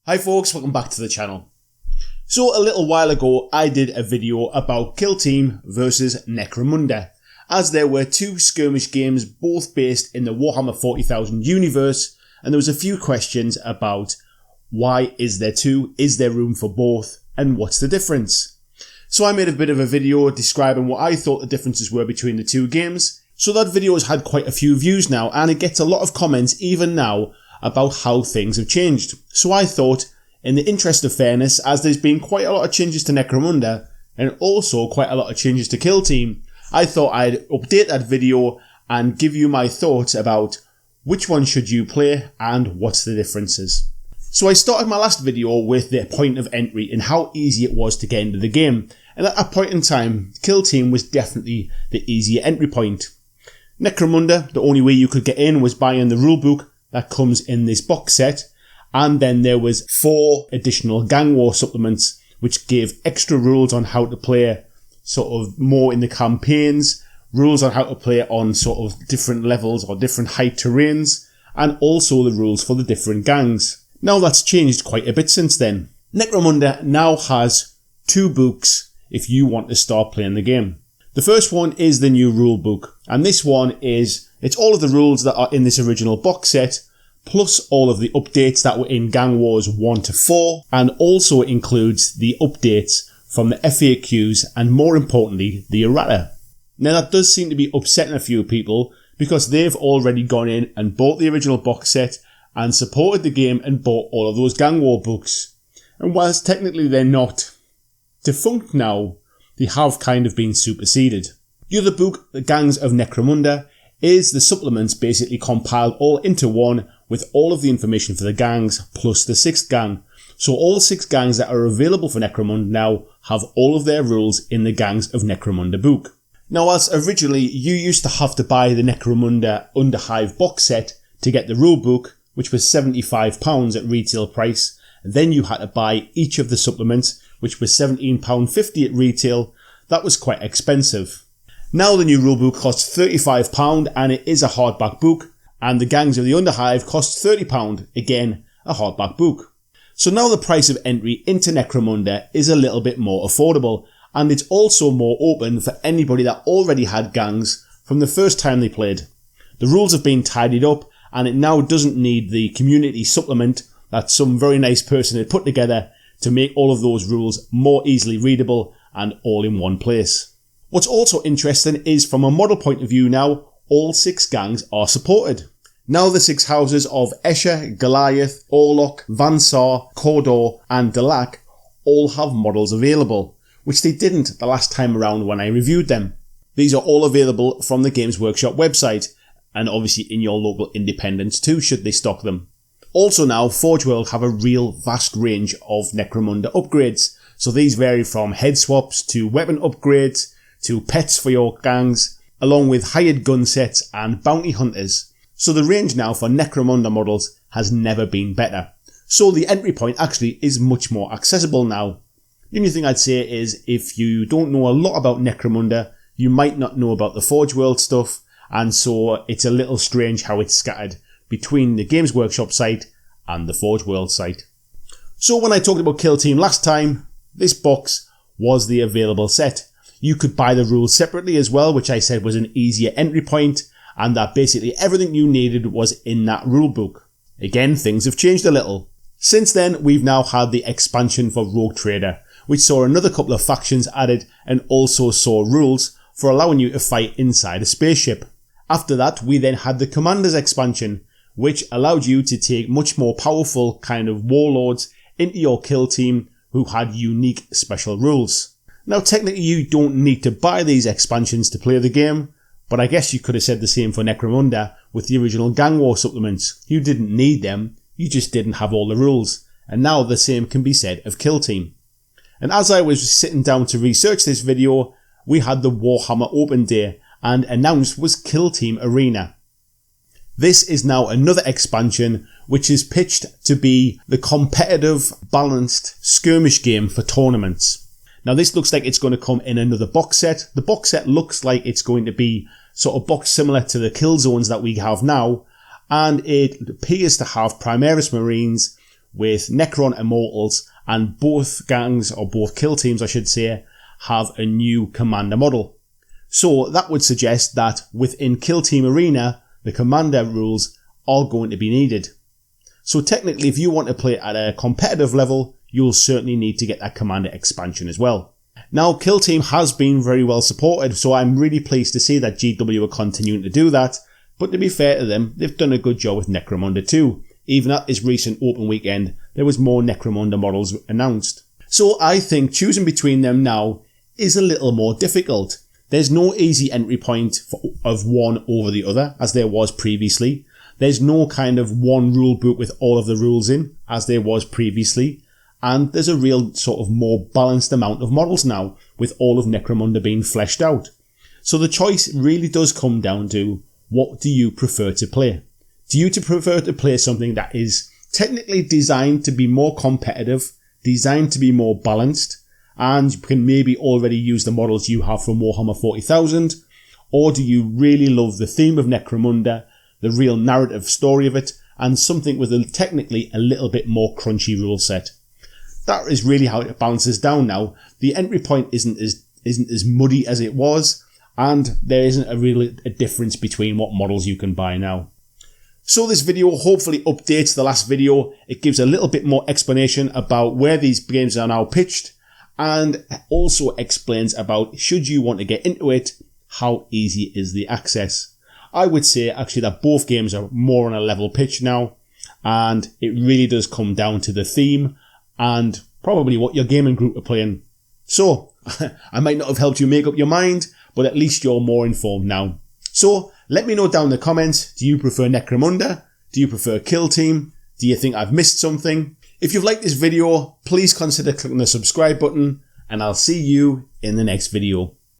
Hi folks, welcome back to the channel. So a little while ago I did a video about Kill Team vs Necromunda, as there were two skirmish games both based in the Warhammer 40,000 universe, and there was a few questions about why is there two, is there room for both, and what's the difference. So I made a bit of a video describing what I thought the differences were between the two games. So that video has had quite a few views now, and it gets a lot of comments even now about how things have changed. So I thought, in the interest of fairness, as there's been quite a lot of changes to Necromunda, and also quite a lot of changes to Kill Team, I thought I'd update that video and give you my thoughts about which one should you play and what's the differences. So I started my last video with the point of entry and how easy it was to get into the game, and at that point in time, Kill Team was definitely the easier entry point. Necromunda, the only way you could get in was buying the rulebook that comes in this box set, and then there was 4 additional gang war supplements which gave extra rules on how to play sort of more in the campaigns, rules on how to play on sort of different levels or different height terrains, and also the rules for the different gangs. Now that's changed quite a bit since then. Necromunda now has 2 books if you want to start playing the game. The first one is the new rule book, and this one it's all of the rules that are in this original box set, plus all of the updates that were in Gang Wars 1 to 4, and also includes the updates from the FAQs and, more importantly, the errata. Now that does seem to be upsetting a few people because they've already gone in and bought the original box set and supported the game and bought all of those Gang War books. And whilst technically they're not defunct now, they have kind of been superseded. The other book, The Gangs of Necromunda, is the supplements basically compiled all into one with all of the information for the gangs plus the 6th gang. So all 6 gangs that are available for Necromunda now have all of their rules in the Gangs of Necromunda book. Now whilst originally you used to have to buy the Necromunda Underhive box set to get the rule book, which was £75 at retail price, and then you had to buy each of the supplements, which was £17.50 at retail. That was quite expensive. Now the new rulebook costs £35 and it is a hardback book, and the Gangs of the Underhive costs £30, again a hardback book. So now the price of entry into Necromunda is a little bit more affordable, and it's also more open for anybody that already had gangs from the first time they played. The rules have been tidied up and it now doesn't need the community supplement that some very nice person had put together to make all of those rules more easily readable and all in one place. What's also interesting is from a model point of view now, all 6 gangs are supported. Now the 6 houses of Escher, Goliath, Orlok, Vansar, Cawdor and Dalak all have models available, which they didn't the last time around when I reviewed them. These are all available from the Games Workshop website, and obviously in your local independents too should they stock them. Also now, Forge World have a real vast range of Necromunda upgrades, so these vary from head swaps to weapon upgrades, to pets for your gangs, along with hired gun sets and bounty hunters. So the range now for Necromunda models has never been better. So the entry point actually is much more accessible now. The only thing I'd say is if you don't know a lot about Necromunda, you might not know about the Forge World stuff, and so it's a little strange how it's scattered between the Games Workshop site and the Forge World site. So when I talked about Kill Team last time, this box was the available set. You could buy the rules separately as well, which I said was an easier entry point, and that basically everything you needed was in that rulebook. Again, things have changed a little. Since then, we've now had the expansion for Rogue Trader, which saw another couple of factions added and also saw rules for allowing you to fight inside a spaceship. After that, we then had the Commanders expansion, which allowed you to take much more powerful kind of warlords into your kill team who had unique special rules. Now technically you don't need to buy these expansions to play the game, but I guess you could have said the same for Necromunda with the original Gang War supplements. You didn't need them, you just didn't have all the rules, and now the same can be said of Kill Team. And as I was sitting down to research this video, we had the Warhammer Open Day, and announced was Kill Team Arena. This is now another expansion which is pitched to be the competitive, balanced skirmish game for tournaments. Now this looks like it's going to come in another box set. The box set looks like it's going to be sort of box similar to the kill zones that we have now, and it appears to have Primaris Marines with Necron Immortals, and both gangs, or both kill teams I should say, have a new commander model. So that would suggest that within Kill Team Arena, the commander rules are going to be needed. So technically, if you want to play at a competitive level, you'll certainly need to get that commander expansion as well. Now, Kill Team has been very well supported, so I'm really pleased to see that GW are continuing to do that. But to be fair to them, they've done a good job with Necromunda too. Even at this recent open weekend, there was more Necromunda models announced. So I think choosing between them now is a little more difficult. There's no easy entry point of one over the other, as there was previously. There's no kind of one rule book with all of the rules in, as there was previously. And there's a real sort of more balanced amount of models now, with all of Necromunda being fleshed out. So the choice really does come down to, what do you prefer to play? Do you prefer to play something that is technically designed to be more competitive, designed to be more balanced, and you can maybe already use the models you have from Warhammer 40,000? Or do you really love the theme of Necromunda, the real narrative story of it, and something with technically a little bit more crunchy rule set? That is really how it balances down now. The entry point isn't as muddy as it was, and there isn't a difference between what models you can buy now. So this video hopefully updates the last video. It gives a little bit more explanation about where these games are now pitched, and also explains about, should you want to get into it, how easy is the access. I would say actually that both games are more on a level pitch now, and it really does come down to the theme and probably what your gaming group are playing. So I might not have helped you make up your mind, but at least you're more informed now. So let me know down in the comments, do you prefer Necromunda? Do you prefer Kill Team? Do you think I've missed something? If you've liked this video, please consider clicking the subscribe button, and I'll see you in the next video.